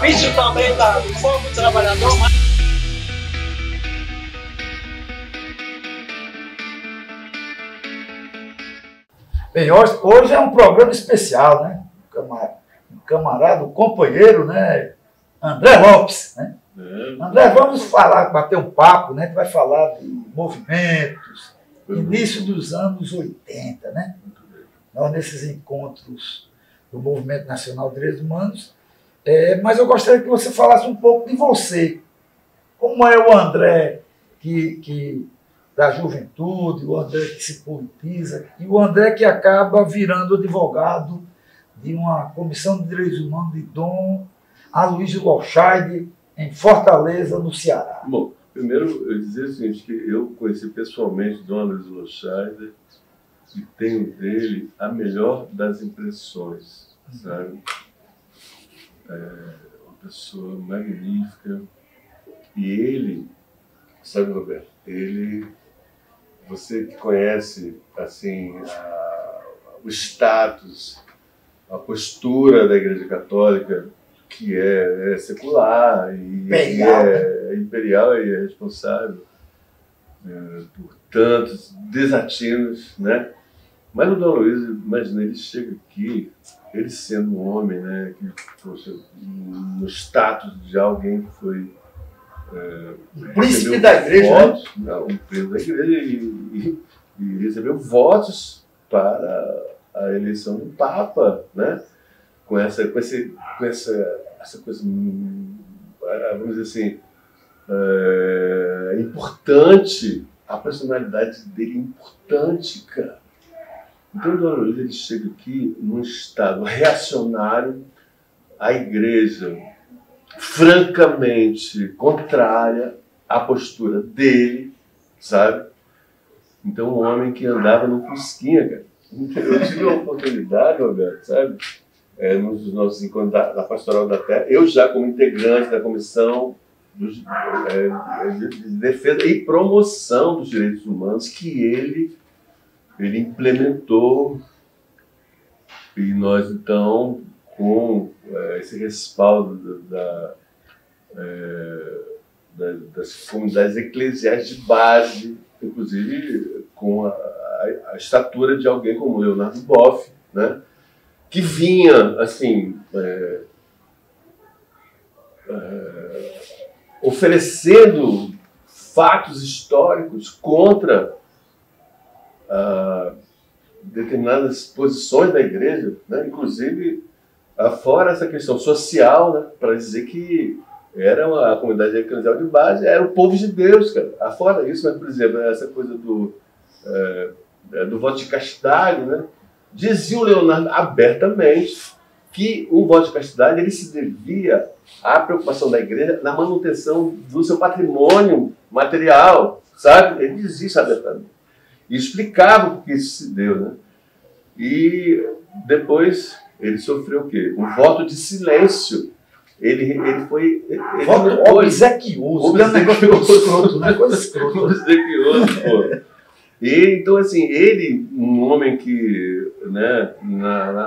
difícil também do povo trabalhador, mas... Bem, hoje é um programa especial, né? Um camarada, um companheiro, né? André Lopes, né? André, vamos falar, bater um papo, né? Que vai falar de movimentos, início dos anos 80, né? Nós nesses encontros do Movimento Nacional de Direitos Humanos, mas eu gostaria que você falasse um pouco de você. Como é o André da juventude, o André que se politiza, e o André que acaba virando advogado de uma comissão de direitos humanos de Dom Aloysio Lochaide, em Fortaleza, no Ceará. Bom, primeiro eu dizer o seguinte, que eu conheci pessoalmente Dom Aloysio Lochaide e tenho dele a melhor das impressões, sabe? Uma pessoa magnífica. E ele, sabe, Roberto, você que conhece assim, o status, a postura da Igreja Católica, que é secular, e é imperial e é responsável por tantos desatinos, né? Mas o Dom Aloysio, imagina, ele chega aqui, ele sendo um homem, né, que, poxa, no status de alguém que foi o príncipe da igreja, votos, né? O príncipe da igreja e recebeu votos para a eleição do Papa, né? Com essa coisa, vamos dizer assim, importante, a personalidade dele é importante, cara. Então o Dom Aloysio, ele chega aqui num estado reacionário à igreja, francamente contrária à postura dele, sabe? Então, um homem que andava no Fusquinha, cara. Eu tive a oportunidade, Roberto, sabe? Nos nossos encontros da Pastoral da Terra, eu já como integrante da Comissão de Defesa e Promoção dos Direitos Humanos, que ele implementou, e nós, então, com esse respaldo das comunidades eclesiais de base, inclusive com a estatura de alguém como Leonardo Boff, né, que vinha assim, oferecendo fatos históricos contra determinadas posições da igreja, né, inclusive fora essa questão social, né, para dizer que era a comunidade eclesial de base, era o povo de Deus, cara. Fora isso, mas, por exemplo, essa coisa do voto de castidade, né, dizia o Leonardo abertamente que o voto de castidade ele se devia à preocupação da igreja na manutenção do seu patrimônio material, sabe? Ele dizia isso abertamente. E explicava por que isso se deu, né? E depois ele sofreu o quê? Um voto de silêncio. Ele foi... voto obsequioso. Obsequioso, pô. E, então, assim, ele, um homem que, né,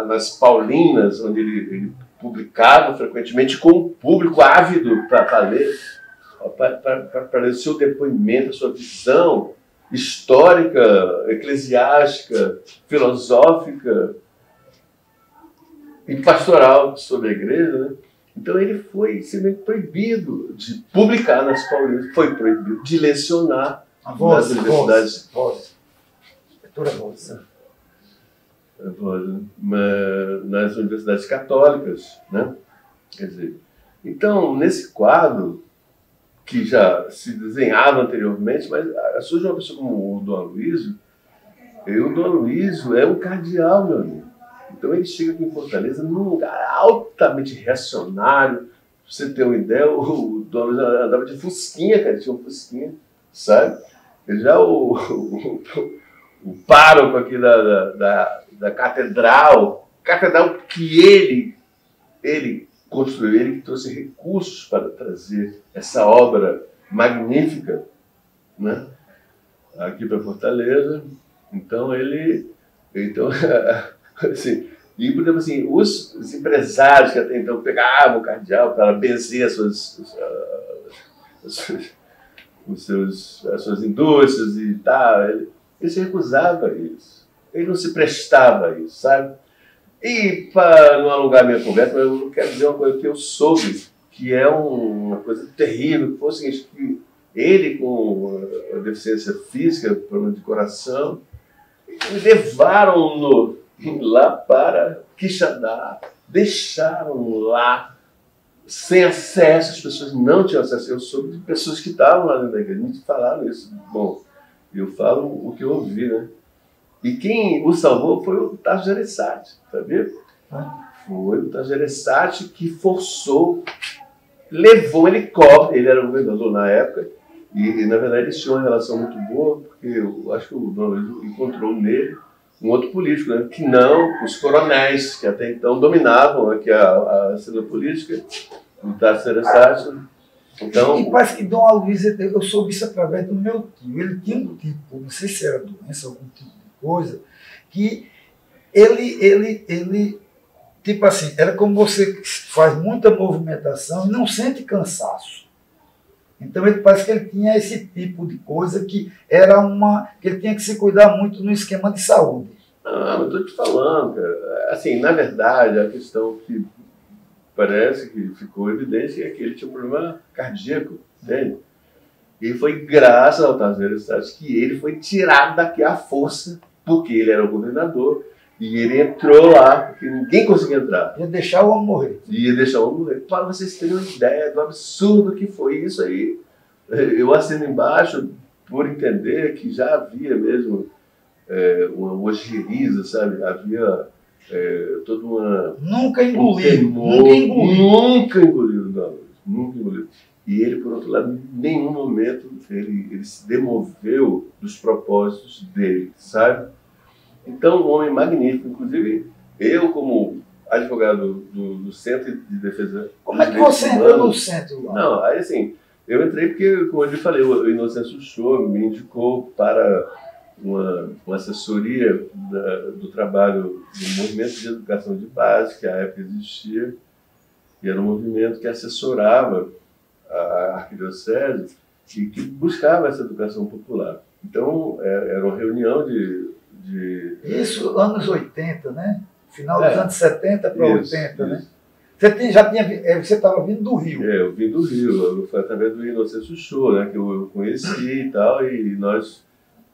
nas Paulinas, onde ele publicava frequentemente com um público ávido para ler, para ler o seu depoimento, a sua visão histórica, eclesiástica, filosófica e pastoral sobre a igreja, né? Então ele foi simplesmente proibido de publicar nas Paulinas, foi proibido de lecionar nas universidades. Nas universidades católicas, né? Quer dizer, então, nesse quadro, que já se desenhava anteriormente, mas surge uma pessoa como o Dom Aloysio, e o Dom Aloysio é um cardeal, meu amigo. Então ele chega aqui em Fortaleza num lugar altamente reacionário. Pra você ter uma ideia, o Dom Aloysio andava de Fusquinha, cara, tinha um Fusquinha, sabe? Já o pároco aqui da catedral que ele construiu, ele que trouxe recursos para trazer essa obra magnífica, né, aqui para Fortaleza. Então assim, E, por exemplo, assim, os empresários que até então pegavam o cardeal para benzer as suas indústrias e tal, ele se recusava a isso. Ele não se prestava a isso, sabe? E, para não alongar minha conversa, eu quero dizer uma coisa que eu soube, que é uma coisa terrível, que foi o seguinte, que ele, com a deficiência física, problema de coração, levaram-no lá para Quixadá, deixaram lá sem acesso, as pessoas não tinham acesso. Eu soube de pessoas que estavam lá dentro da igreja, me falaram isso. Bom, eu falo o que eu ouvi, né? E quem o salvou foi o Tasso Gereissati, sabia? Foi o Tasso Gereissati que forçou, levou um helicóptero, ele era governador na época, e na verdade eles tinham uma relação muito boa, porque eu acho que o Dom Luiz encontrou nele um outro político, né? Que não os coronéis, que até então dominavam aqui a cena política, o Tasso Gereissati. Então, e parece que Dom Aloysio, eu soube isso através do meu tio. Ele tinha um tipo, não sei se era doença, algum tipo de coisa, que ele tipo assim, era como você faz muita movimentação e não sente cansaço. Então ele parece que ele tinha esse tipo de coisa que era que ele tinha que se cuidar muito no esquema de saúde. Não, eu estou te falando, cara. Assim, na verdade, a questão que parece que ficou evidente é que ele tinha um problema cardíaco, entende? E foi graças ao Tasso Gereissati que ele foi tirado daqui à força, porque ele era o governador, e ele entrou lá, porque ninguém conseguia entrar. Ia deixar o homem morrer. Ia deixar o homem morrer. Para vocês terem uma ideia do absurdo que foi isso aí. Eu assino embaixo por entender que já havia mesmo uma ojeriza, sabe? Havia toda uma... Nunca engoliu. Nunca engoliu, não. Nunca engoliu. E ele, por outro lado, em nenhum momento ele se demoveu dos propósitos dele, sabe? Então, um homem magnífico. Inclusive, eu, como advogado do Centro de Defesa... Como é que você entrou no centro lá? Não, aí assim, eu entrei porque, como eu lhe falei, o Inocêncio Show me indicou para uma assessoria do trabalho do movimento de educação de base, que à época existia, e era um movimento que assessorava a arquidiocese e que buscava essa educação popular. Então, era uma reunião de... Isso, anos 80, né? Final dos anos 70 para 80, né? Você estava vindo do Rio. Eu vim do Rio, foi através do Inocêncio Show, né, que eu conheci e tal, e nós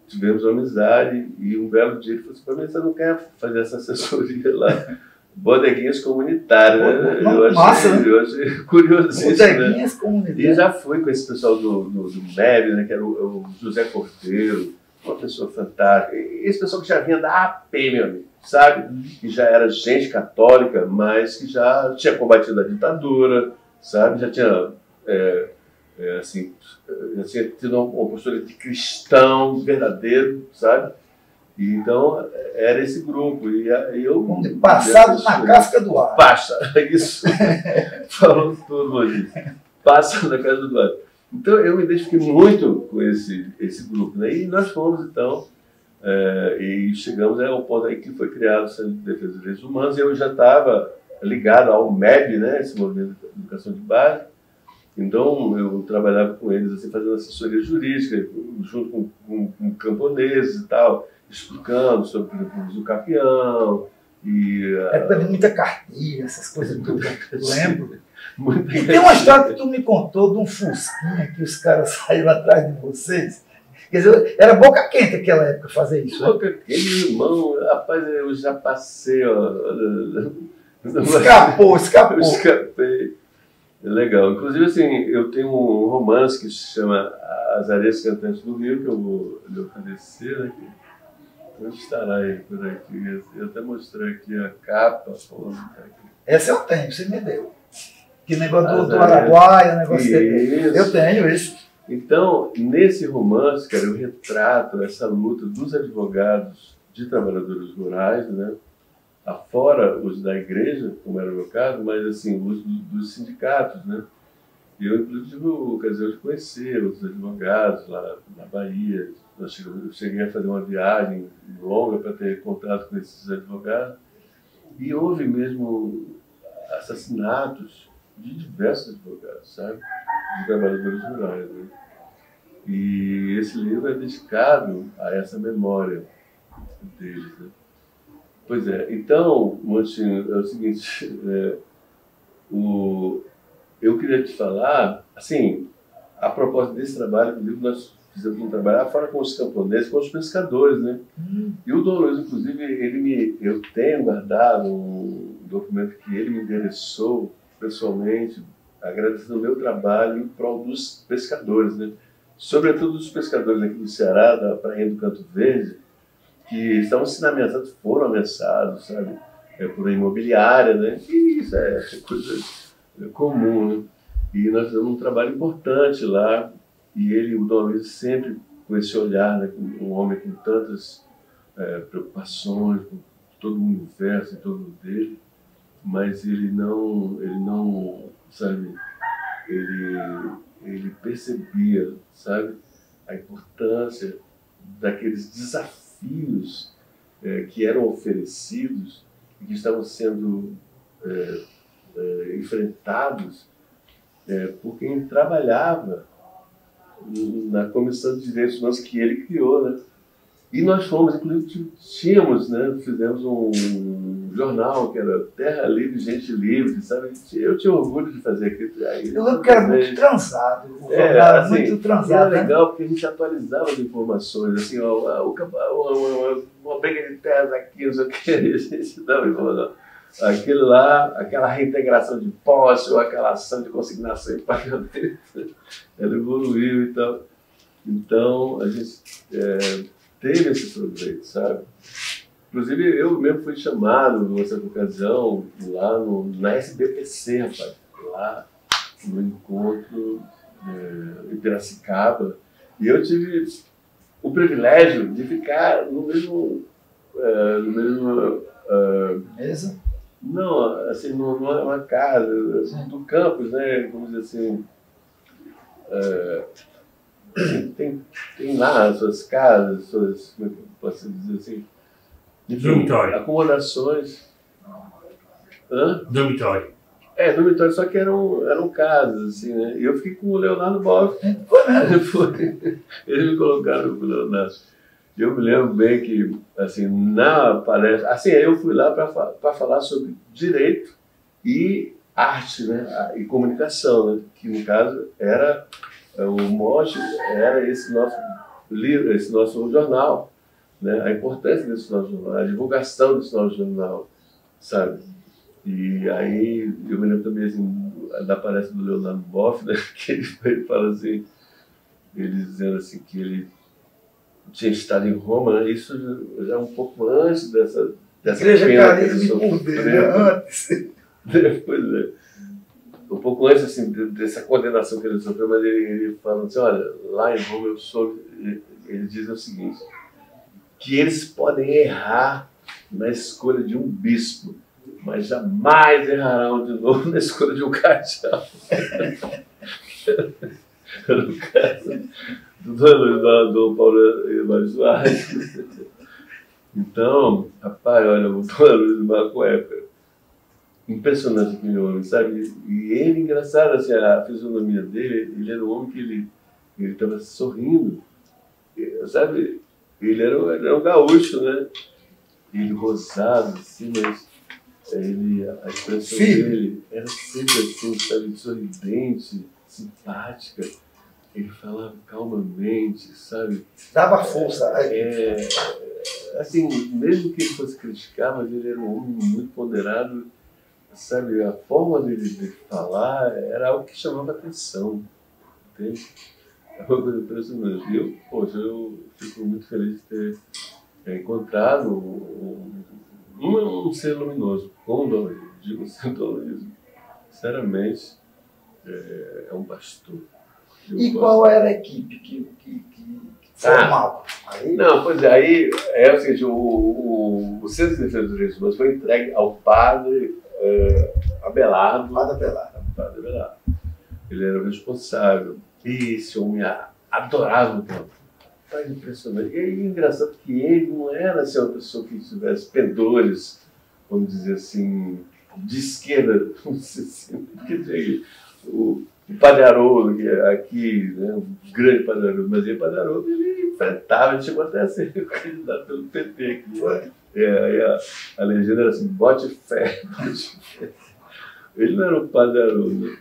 tivemos uma amizade, e um belo dia ele falou assim, para mim, você não quer fazer essa assessoria lá? Bodeguinhas comunitárias, né? Eu achei curiosíssimo. Bodeguinhas comunitárias. E já fui com esse pessoal do MEB, né, que era o José Cordeiro, uma pessoa fantástica. E esse pessoal que já vinha da AP, meu amigo, sabe? Que já era gente católica, mas que já tinha combatido a ditadura, sabe? Já tinha, já tinha tido uma postura de cristão verdadeiro, sabe? E então, era esse grupo. E eu... Passado na casca do ar. Passa, isso. Falou tudo hoje. Passa na casa do ar. Então, eu me identifiquei muito com esse grupo, né? E nós fomos, então, e chegamos ao ponto aí que foi criado o Centro de Defesa dos Direitos Humanos, e eu já estava ligado ao MEB, né? Esse movimento de educação de base. Então, eu trabalhava com eles, assim, fazendo assessoria jurídica, junto com camponeses e tal, explicando sobre, por exemplo, o uso do capião. Também muita cartilha, essas coisas tudo, eu lembro. E tem uma história que tu me contou de um Fusquinha que os caras saíram atrás de vocês. Quer dizer, era boca quente naquela época fazer isso. Boca quente, irmão. Rapaz, eu já passei, ó. Escapou. Escapei. Legal. Inclusive, assim, eu tenho um romance que se chama As Areias Cantantes do Rio, que eu vou lhe oferecer aqui. Onde estará aí por aqui? Eu até mostrei aqui a capa. Essa eu tenho, você me deu. Que negócio do Araguaia, negócio dele. Eu tenho isso. Então, nesse romance, cara, eu retrato essa luta dos advogados de trabalhadores rurais, né? Afora os da igreja, como era o meu caso, mas assim, os dos sindicatos, né? E eu, inclusive, tive o ocasião de conhecer os advogados lá na Bahia. Eu cheguei a fazer uma viagem longa para ter contato com esses advogados. E houve mesmo assassinatos de diversos advogados, sabe? De trabalhadores rurais, né? E esse livro é dedicado a essa memória deles, né? Pois é, então, Montinho, é o seguinte, eu queria te falar, assim, a propósito desse trabalho, inclusive nós fizemos um trabalho fora com os camponeses, com os pescadores, né? E o Dom Luiz, inclusive, eu tenho guardado um documento que ele me endereçou pessoalmente, agradecendo o meu trabalho em prol dos pescadores, né? Sobretudo dos pescadores aqui do Ceará, da Praia do Canto Verde, que estavam sendo ameaçados, foram ameaçados, sabe? Por uma imobiliária, né? E isso é coisa comum, né? E nós fizemos um trabalho importante lá, e ele, o Dom Luiz, sempre com esse olhar, né? Um homem com tantas preocupações, com todo o universo em torno dele, mas ele não, sabe? Ele percebia, sabe, a importância daqueles desafios que eram oferecidos e que estavam sendo enfrentados por quem trabalhava na Comissão de Direitos Humanos que ele criou, né? E nós fomos, inclusive, fizemos um jornal que era Terra Livre, Gente Livre, sabe? Eu tinha orgulho de fazer aquilo. Eu lembro que era muito transado. Era assim, muito transado. Era legal, porque a gente atualizava as informações, assim, uma briga de terras aqui, não sei o que, a gente dava informação. Aquilo lá, aquela reintegração de posse, ou aquela ação de consignação e pagamento, ela evoluiu e tal. Então, a gente teve esse proveito, sabe? Inclusive, eu mesmo fui chamado, nessa ocasião, lá na SBPC, rapaz, lá no encontro em Piracicaba, e eu tive o privilégio de ficar no mesmo Mesa? Não, assim, numa casa do campus, né? Vamos dizer assim, tem lá as suas casas, suas, como é que eu posso dizer assim? Dormitório. Acomodações. Hã? Dormitório. Dormitório, só que eram casas, assim, né? E eu fiquei com o Leonardo Boff. Eles me colocaram com o Leonardo. Eu me lembro bem que, assim, na palestra... Assim, eu fui lá para falar sobre direito e arte, né? E comunicação, né? Que, no caso, era... O mote era esse nosso livro, esse nosso jornal, né? A importância desse nosso jornal, a divulgação desse nosso jornal, sabe? E aí, eu me lembro também, assim, da palestra do Leonardo Boff, né? Que ele fala assim, ele dizendo assim que ele tinha estado em Roma, né? Isso já um pouco antes dessa Igreja pena que ele Carisma sofreu. por dentro, antes. Pois é. Um pouco antes assim, dessa condenação que ele sofreu, mas ele fala assim, olha, lá em Roma eu soube, ele diz o seguinte, que eles podem errar na escolha de um bispo, mas jamais errarão de novo na escolha de um cardeal. No caso do Dom Paulo Emanuel Soares. Então, rapaz, olha, o Dom Luiz Macoé, impressionante aquele homem, sabe? E ele, engraçado, assim, a fisionomia dele, ele era um homem que ele estava sorrindo, sabe? Ele era um gaúcho, né? Ele rosado, assim, mas a expressão dele era sempre assim, sabe? Sorridente, simpática. Ele falava calmamente, sabe? Dava força. Assim, mesmo que ele fosse criticar, mas ele era um homem muito ponderado, sabe? A forma dele de falar era algo que chamava atenção, entende? É uma coisa impressionante. Eu fico muito feliz de ter encontrado um ser luminoso, como o Dom Luiz. Digo assim, Dom Luiz, sinceramente, é um pastor. E qual era a equipe que formava? Não, pois é, aí é o seguinte, o Centro de Defesa dos Direitos Humanos foi entregue ao padre Abelardo. Padre Abelardo. Ele era o responsável. E esse homem adorava o campo. Tá impressionante. E é engraçado que ele não era assim, uma pessoa que tivesse pendores vamos dizer assim, de esquerda, vamos dizer assim, porque o Padre Haroldo, que é aqui, né, um grande Padre Haroldo, mas ele, Padre Haroldo, ele enfrentava, ele chegou até a ser candidato pelo PT aqui. Aí a legenda era assim, bote fé, bote fé. Ele não era o Padre Haroldo,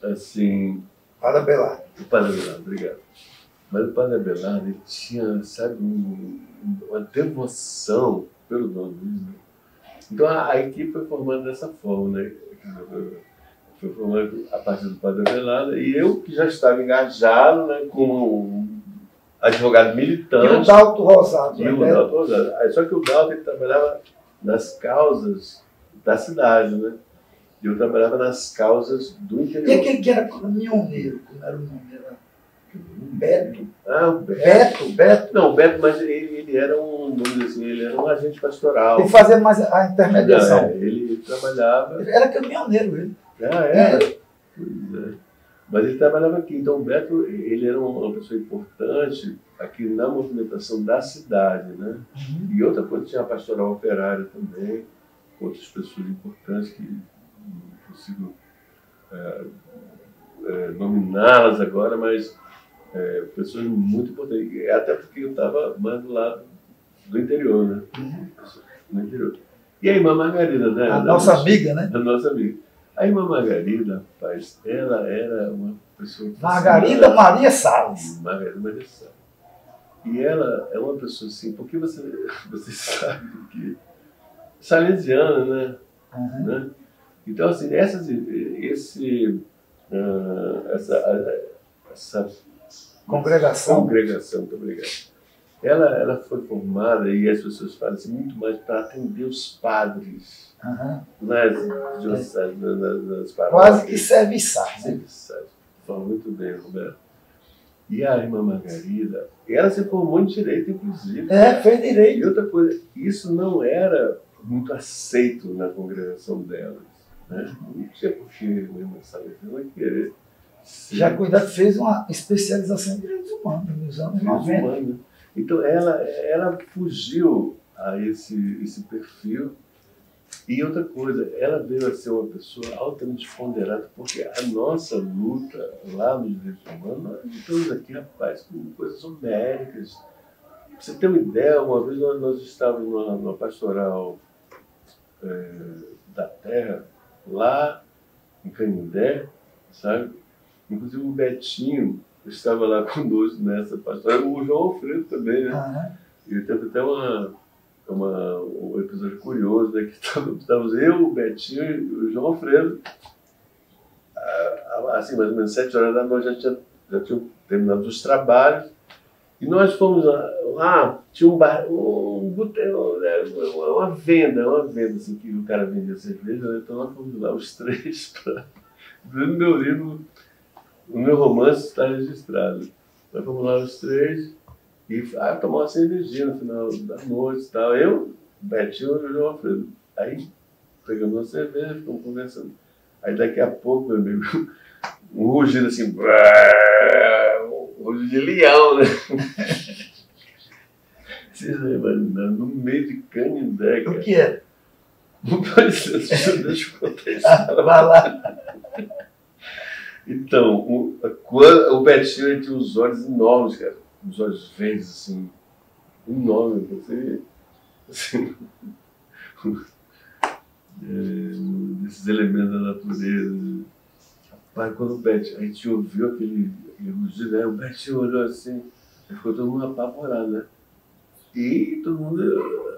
assim... Padre Abelardo. O Padre Abelardo, obrigado. Mas o Padre Abelardo, ele tinha, sabe, uma devoção pelo Dom Luiz, né? Então a equipe foi formando dessa forma, né? Foi formando a partir do Padre Abelardo, e eu que já estava engajado, né, como um advogado militante. E o Dalto Rosado. E o Dalto Rosado. Só que o Dalto, ele trabalhava nas causas da cidade, né? E eu trabalhava nas causas do interior. E aquele que era caminhoneiro, como era o nome? Era Beto. Ah, o Beto. Beto. Não, o Beto, mas ele era um, vamos dizer assim, ele era um agente pastoral. Ele fazia mais a intermediação. Ele trabalhava... Ele era caminhoneiro, ele. Ah, era? Pois é. Mas ele trabalhava aqui. Então o Beto, ele era uma pessoa importante aqui na movimentação da cidade, né? Uhum. E outra coisa, tinha a pastoral operária também, outras pessoas importantes que não consigo nominá-las agora, mas pessoas muito importantes. Até porque eu estava mais do lado do interior, né? No interior. E a irmã Margarida, né? A nossa amiga, né? A nossa amiga. A irmã Margarida, rapaz, ela era uma pessoa... Margarida Maria Salles. Margarida Maria Salles. E ela é uma pessoa assim, porque você sabe que... salesiana, né? Uhum. Né? Então, assim, essa Congregação. Muito obrigado. Ela foi formada, e as pessoas falam assim, muito mais para atender os padres. Uhum. Nas dioceses, nas paróquias. Quase que serviçais. Serviçais. Fala muito bem, Roberto. E a irmã Margarida, ela se formou em Direito, inclusive. Fez Direito. E outra coisa, isso não era muito aceito na congregação delas. Né? Não tinha por que a irmã Salesiana querer ser... Já Cuidado fez uma especialização em Direitos Humanos nos anos 90. Então ela fugiu a esse perfil. E outra coisa, ela veio a ser uma pessoa altamente ponderada, porque a nossa luta lá nos direitos humanos, nós estamos aqui, rapaz, com coisas homéricas. Pra você ter uma ideia, uma vez nós estávamos numa pastoral da terra, lá em Canindé, sabe? Inclusive o Betinho estava lá conosco nessa pastoral, o João Alfredo também, né? Uhum. E teve até um episódio curioso, né, que estávamos eu, o Betinho e o João Alfredo, assim, mais ou menos 7 horas da noite, já tinham terminado os trabalhos, e nós fomos lá, tinha uma venda assim, que o cara vendia cerveja, né? Então nós fomos lá os três, no meu livro, o meu romance está registrado, nós fomos lá os três, e tomar uma cervejinha no final da noite e tal. Eu, Betinho e o João Alfredo. Aí pegamos uma cerveja, ficamos conversando. Aí daqui a pouco, meu amigo, um rugido assim, um rugido de leão, né? Vocês imaginam, no meio de Canindé, cara. O que é? Deixa eu contar isso. Vai lá. Então, o Betinho, ele tinha uns olhos enormes, cara. Uns olhos verdes, assim, enormes, você, assim, desses elementos da natureza. Rapaz, quando o Betinho, a gente ouviu aquele rugido, né? O Betinho olhou assim, ficou todo mundo apavorado, né? E todo mundo,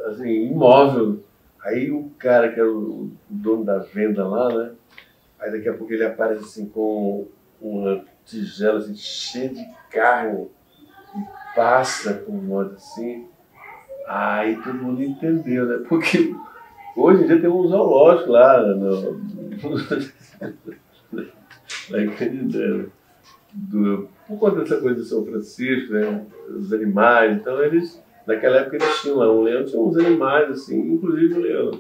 assim, imóvel. Aí o cara, que era o dono da venda lá, né? Aí daqui a pouco ele aparece assim com uma tigela assim, cheia de carne. E passa por nós assim, aí todo mundo entendeu, né? Porque hoje em dia tem um zoológico lá, lá em Canindé, por conta dessa coisa de São Francisco, né? Os animais, então eles, naquela época eles tinham lá um leão, tinha uns animais assim, inclusive um leão.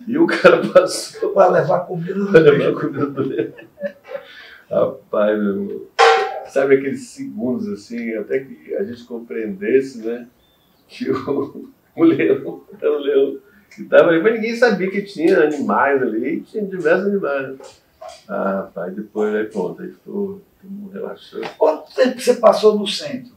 E o cara passou para levar comida do leão. Rapaz, meu irmão. Sabe aqueles segundos assim, até que a gente compreendesse, né, que O leão, era o leão que estava ali, mas ninguém sabia que tinha animais ali, tinha diversos animais. Ah, rapaz, depois aí pronto, aí ficou relaxando. Quanto tempo você passou no centro?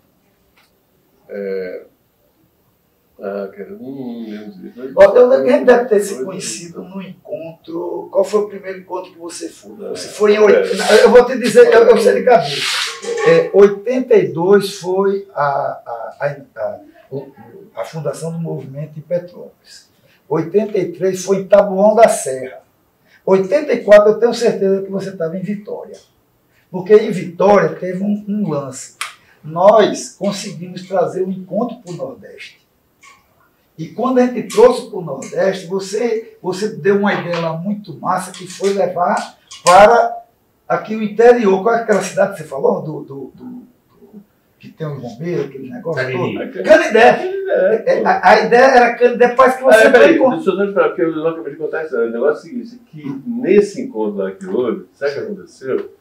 Cara, não lembro disso. Eu lembro que a gente deve ter se conhecido no encontro. Qual foi o primeiro encontro que você foi? Você foi em 80. Eu vou te dizer, eu sei de cabeça. 82 foi a fundação do movimento em Petrópolis. 83 foi em Taboão da Serra. 84 eu tenho certeza que você estava em Vitória. Porque em Vitória teve um lance. Nós conseguimos trazer um encontro para o Nordeste. E quando a gente trouxe para o Nordeste, você deu uma ideia lá muito massa que foi levar para aqui o interior. Qual é aquela cidade que você falou? Que tem um bombeiro, aquele negócio todo? Canindé. A ideia era Canindé, parece que você peraí, deixa eu esperar, porque eu não acabei de contar isso. O negócio é o seguinte, que nesse encontro lá que houve, sabe o que aconteceu?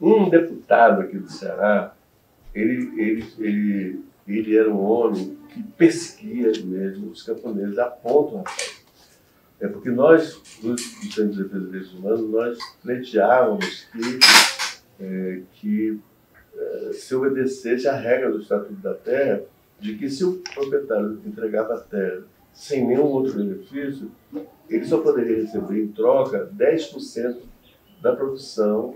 Um deputado aqui do Ceará, ele era um homem que perseguia mesmo os camponeses a ponto, rapaz. É porque nós, do Centro de Defesa dos Direitos Humanos, nós pleiteávamos que se obedecesse à regra do Estatuto da Terra, de que se o proprietário entregava a terra sem nenhum outro benefício, ele só poderia receber em troca 10% da produção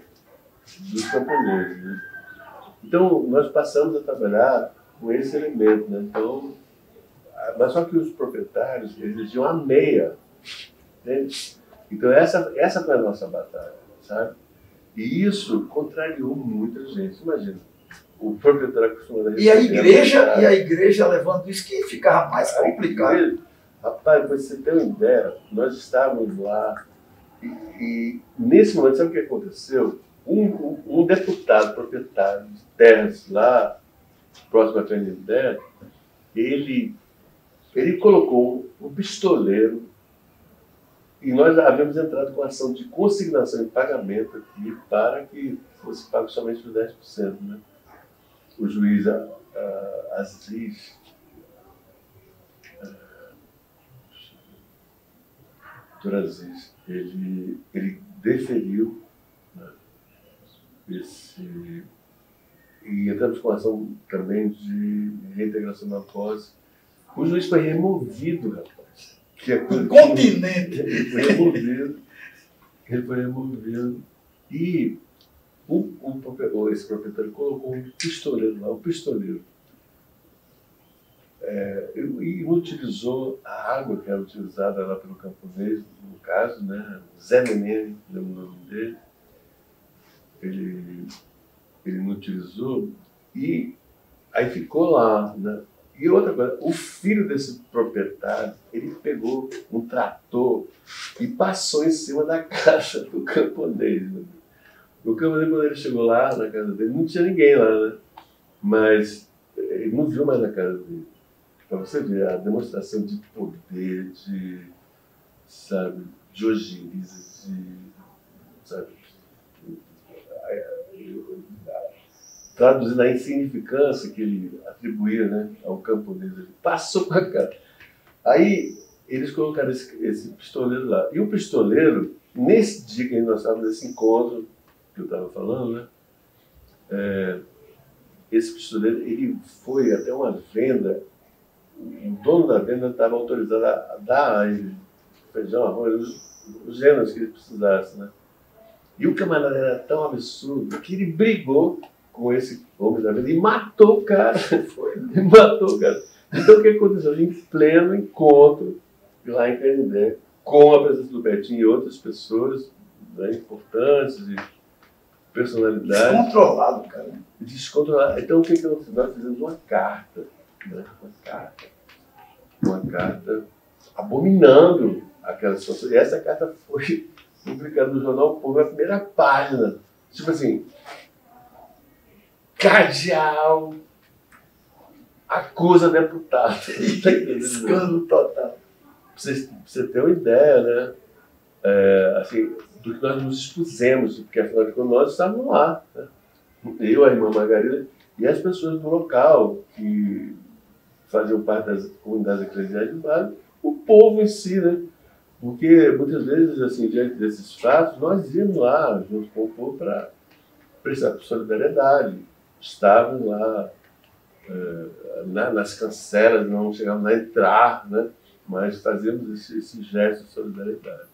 dos camponeses. Né? Então, nós passamos a trabalhar com esse elemento. Né? Então, mas só que os proprietários exigiam a meia. Entende? Então, essa foi a nossa batalha, sabe? E isso contrariou muita gente. Imagina, o proprietário acostumado a receber. E a igreja levando isso que ficava mais complicado. Rapaz, para você ter uma ideia, nós estávamos lá e nesse momento, sabe o que aconteceu? Um deputado proprietário de terras lá, próximo à Canindé, ele colocou um pistoleiro e nós havíamos entrado com ação de consignação e pagamento aqui para que fosse pago somente os 10%. Né? O juiz Aziz, doutor Aziz, ele deferiu, né, e entramos com ação também de reintegração na posse. O juiz foi removido, rapaz. Um continente. Ele foi removido. E esse proprietário colocou um pistoleiro lá, um pistoleiro. E utilizou a água que era utilizada lá pelo camponês, no caso, né? Zé Menene, lembro o nome dele. Ele não utilizou e aí ficou lá, né? E outra coisa, o filho desse proprietário, ele pegou um trator e passou em cima da casa do camponês. Né? O camponês, quando ele chegou lá na casa dele, não tinha ninguém lá, né? Mas ele não viu mais na casa dele. Para você ver a demonstração de poder, de ojeriza, traduzindo a insignificância que ele atribuía, né, ao camponês. Ele passou para cá. Aí eles colocaram esse pistoleiro lá. E o pistoleiro, nesse dia que nós estávamos nesse encontro que eu estava falando, né, esse pistoleiro ele foi até uma venda. O dono da venda estava autorizado a dar a ele feijão, arroz, os gêneros que ele precisasse. Né? E o camarada era tão absurdo que ele brigou com esse homem da venda e matou o cara. Matou o cara. Então o que aconteceu? Em pleno encontro lá em Canindé, com a presença do Betinho e outras pessoas, né, importantes e personalidades. Descontrolado, cara. Descontrolado. Então o que nós fizemos? Uma carta. Né? Uma carta abominando aquela situação. E essa carta foi publicada no Jornal O Povo, na primeira página. Tipo assim, cardeal acusa deputado. Escândalo total. Pra você ter uma ideia, né? Assim, do que nós nos expusemos, porque afinal de contas nós estávamos lá. Né? Eu, a irmã Margarida e as pessoas do local que faziam parte das comunidades eclesiais de base, o povo em si, né? Porque muitas vezes, assim, diante desses fatos, nós íamos lá junto com o povo para prestar solidariedade. Estávamos lá nas cancelas, não chegávamos a entrar, né? Mas fazíamos esse gesto de solidariedade.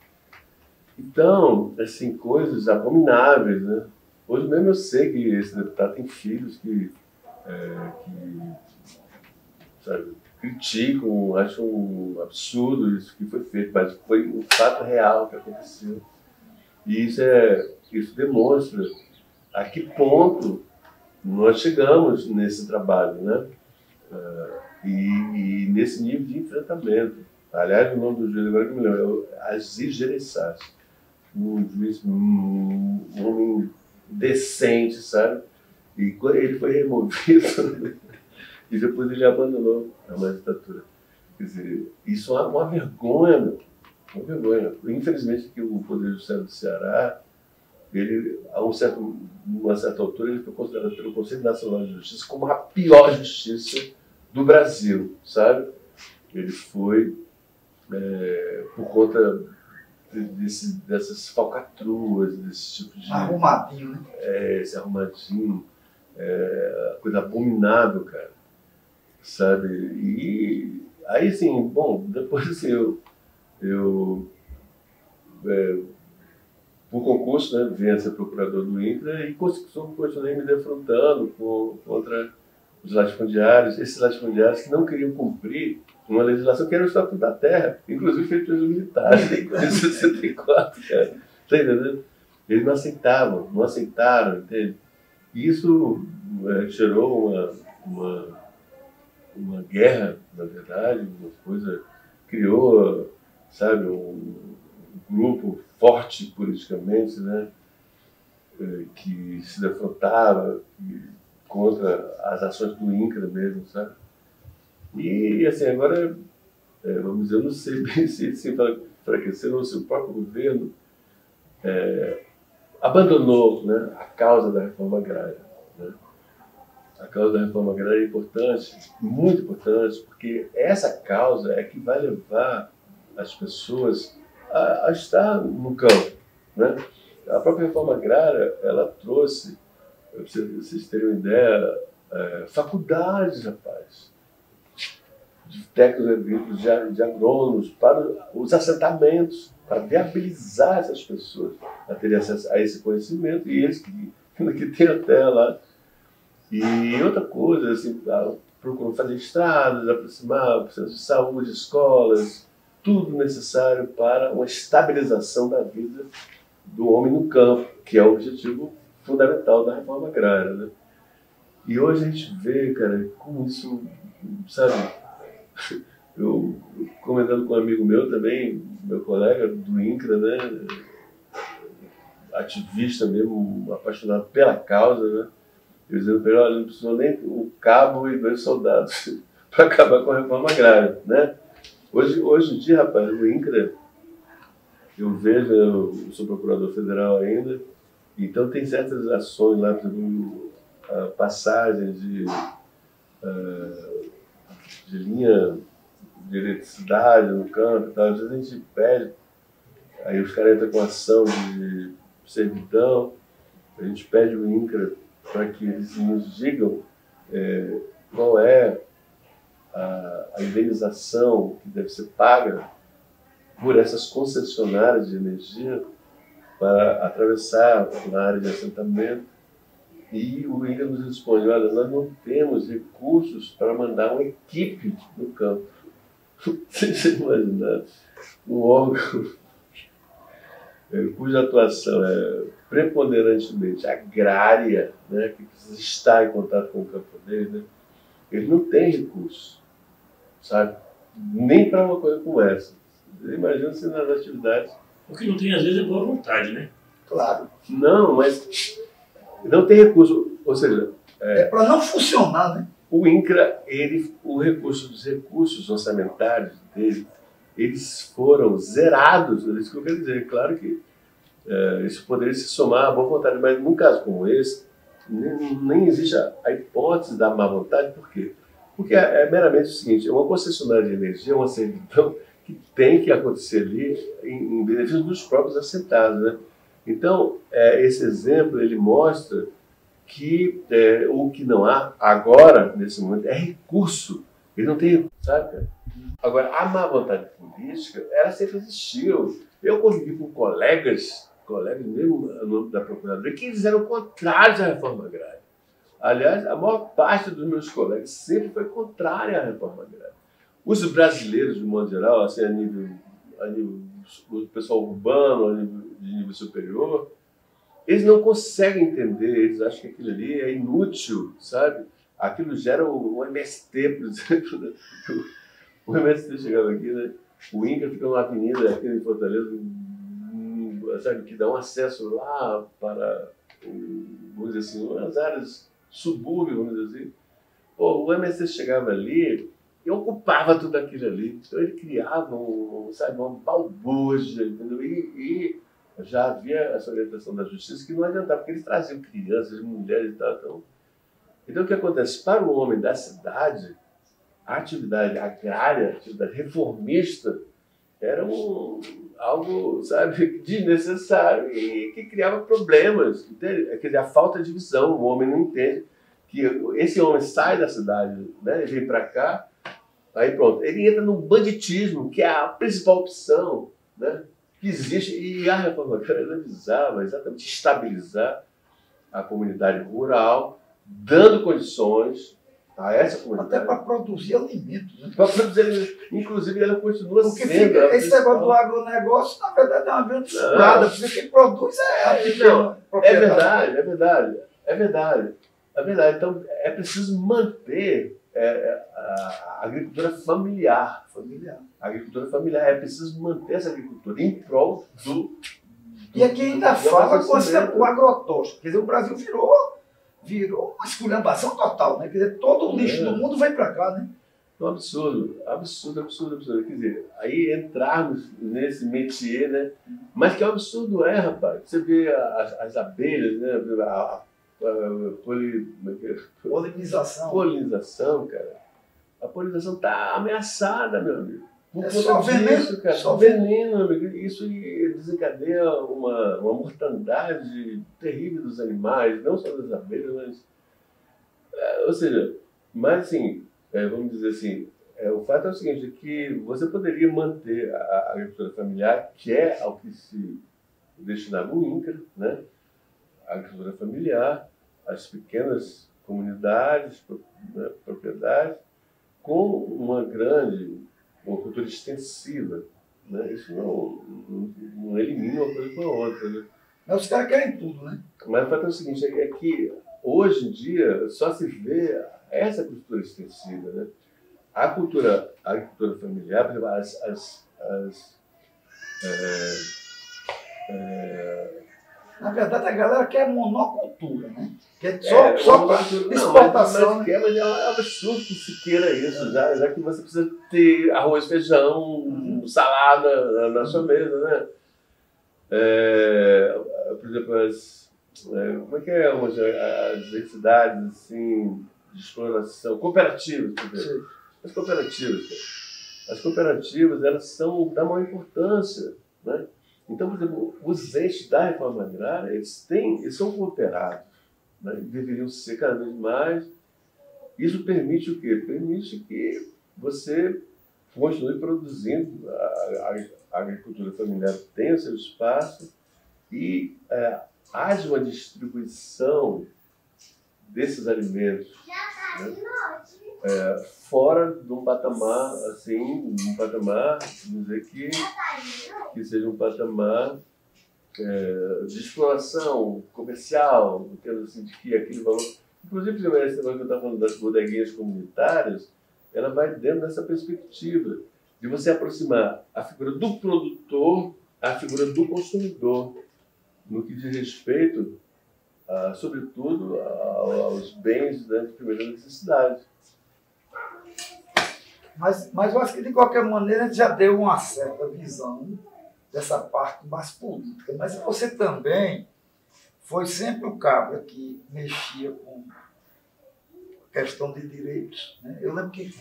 Então, assim, coisas abomináveis, né? Hoje mesmo eu sei que esse deputado tem filhos que sabe, criticam, acham um absurdo isso que foi feito, mas foi um fato real que aconteceu. E isso demonstra a que ponto nós chegamos nesse trabalho, né? E nesse nível de enfrentamento. Aliás, o nome do juiz agora que me lembro é Aziz Gereissati, um juiz, um homem decente, sabe? E quando ele foi removido, e depois ele abandonou a magistratura. Quer dizer, isso é uma vergonha, meu. Uma vergonha. Infelizmente, que o Poder Judiciário do Ceará, ele, uma certa altura, ele foi considerado pelo Conselho Nacional de Justiça como a pior justiça do Brasil, sabe? Ele foi, por conta dessas falcatruas, desse tipo de... Arrumadinho, né? Esse arrumadinho, coisa abominável, cara, sabe? E aí, assim, bom, depois assim, eu por concurso, né, vim a ser procurador do INCRA e continuei me defrontando contra os latifundiários, esses latifundiários que não queriam cumprir uma legislação que era o Estatuto da Terra, inclusive feito pelos militares em 64, cara. Tá entendendo? Eles não aceitaram, entende? E isso gerou uma guerra, na verdade, uma coisa, criou, sabe, um grupo forte politicamente, né, que se defrontava contra as ações do INCRA mesmo, sabe? E, assim, agora, vamos dizer, eu não sei bem se enfraqueceram, se o próprio governo abandonou, né, a causa da reforma agrária, né? A causa da reforma agrária é importante, muito importante, porque essa causa é que vai levar as pessoas a estar no campo, né? A própria reforma agrária, ela trouxe, para vocês terem uma ideia, faculdades, rapaz, de técnicos agrícolas, de agrônomos, para os assentamentos, para viabilizar essas pessoas a terem acesso a esse conhecimento, e eles que têm a terra lá. E outra coisa, assim, procuram fazer estradas, aproximar o centro de saúde, escolas, tudo necessário para uma estabilização da vida do homem no campo, que é o objetivo fundamental da reforma agrária, né? E hoje a gente vê, cara, como isso, sabe, eu comentando com um amigo meu também, meu colega do INCRA, né, ativista mesmo, apaixonado pela causa, né? Eu dizendo para ele, olha, não precisou nem o cabo e 2 soldados para acabar com a reforma agrária, né? Hoje em dia, rapaz, o INCRA, eu vejo, eu sou procurador federal ainda, então tem certas ações lá, por exemplo, passagens de linha de eletricidade no campo e tal. Às vezes a gente pede, aí os caras entram com ação de servidão, a gente pede o INCRA para que eles nos digam qual é a indenização que deve ser paga por essas concessionárias de energia para atravessar na área de assentamento. E o INCRA nos responde, olha, nós não temos recursos para mandar uma equipe no campo. Você imagina, um órgão cuja atuação é preponderantemente agrária, né, que precisa estar em contato com o camponês, né, ele não tem recurso, sabe? Nem para uma coisa como essa. Imagina se nas atividades... O que não tem, às vezes, é boa vontade, né? Claro. Não, mas não tem recurso. Ou seja... para não funcionar, né? O INCRA, os recursos orçamentários dele, eles foram zerados. É isso que eu quero dizer. Claro que isso poderia se somar à boa vontade, mas num caso como esse, nem existe a hipótese da má vontade, por quê? Porque é meramente o seguinte, uma concessionária de energia é uma servidão que tem que acontecer ali em benefício dos próprios assentados, né? Então, esse exemplo, ele mostra que o que não há agora, nesse momento, é recurso. Ele não tem, sabe, cara? Agora, a má vontade política, ela sempre existiu. Eu convivi com colegas mesmo no âmbito da Procuradoria, que eram contrários à reforma agrária. Aliás, a maior parte dos meus colegas sempre foi contrária à reforma agrária. Os brasileiros, de modo geral, assim, a nível do pessoal urbano, de nível superior, eles não conseguem entender, eles acham que aquilo ali é inútil, sabe? Aquilo gera o MST, por exemplo. O MST chegava aqui, né? O INCRA fica numa avenida aqui em Fortaleza, sabe, que dá um acesso lá para, vamos dizer assim, as áreas subúrbio, vamos dizer assim. Pô, o MST chegava ali e ocupava tudo aquilo ali. Então ele criava uma balbúrdia, entendeu? E já havia essa orientação da justiça que não adiantava, porque eles traziam crianças, mulheres e tal. Então o que acontece? Para o homem da cidade, a atividade agrária, a atividade reformista, era algo, sabe, desnecessário e que criava problemas. Entende? Quer dizer, a falta de visão, o homem não entende que esse homem sai da cidade, né, ele vem para cá, aí pronto, ele entra no banditismo, que é a principal opção, né, que existe, e a reforma agrária visava exatamente estabilizar a comunidade rural, dando condições a essa comunidade. Até para produzir alimentos. Né? Para produzir alimentos. Inclusive, ela continua porque sendo... Esse negócio do agronegócio, na verdade, é uma grande furada, porque quem produz é a pequena propriedade. É verdade. Então, é preciso manter a agricultura familiar. A agricultura familiar. É preciso manter essa agricultura em prol do... E aqui ainda fala com o agrotóxico. Quer dizer, o Brasil virou uma esculhambação total, né? Quer dizer, todo o lixo do mundo vem para cá, né? Um absurdo. Quer dizer, aí entrarmos nesse métier, né? Mas que absurdo rapaz? Você vê as abelhas, né? A polinização, cara. A polinização está ameaçada, meu amigo. Só veneno, cara. Só veneno, amigo. Isso desencadeia uma mortandade terrível dos animais, não só das abelhas, mas... ou seja, mas assim, vamos dizer assim, o fato é o seguinte, que você poderia manter a agricultura familiar, que é ao que se destinava o INCRA, né? A agricultura familiar, as pequenas comunidades, né, propriedades, com uma cultura extensiva, né? Isso não elimina uma coisa com a outra, né? Mas os caras querem tudo, né? Mas o fato é o seguinte, é que hoje em dia só se vê essa cultura extensiva, né? A agricultura familiar, por exemplo, na verdade, a galera quer monocultura, né? Quer só para exportação. Mas é um absurdo que se queira isso, já que você precisa ter arroz, feijão, salada na sua mesa, né? Por exemplo, como é que é as entidades assim, de exploração, cooperativas, por exemplo. As cooperativas, elas são da maior importância, né? Então, por exemplo, os entes da reforma agrária, eles são cooperados, né? Deveriam ser cada vez mais. Isso permite o quê? Permite que você continue produzindo, a agricultura familiar tenha o seu espaço e haja uma distribuição desses alimentos, né? Fora de um patamar, assim, vamos dizer que seja um patamar de exploração comercial, assim, de que aquele valor... Inclusive, esse negócio que eu estava falando das bodeguinhas comunitárias, ela vai dentro dessa perspectiva de você aproximar a figura do produtor à figura do consumidor, no que diz respeito, sobretudo, aos bens, né, de primeira necessidade. Mas eu acho que, de qualquer maneira, a gente já deu uma certa visão dessa parte mais política. Mas você também foi sempre o cabra que mexia com questão de direitos, né? Eu lembro que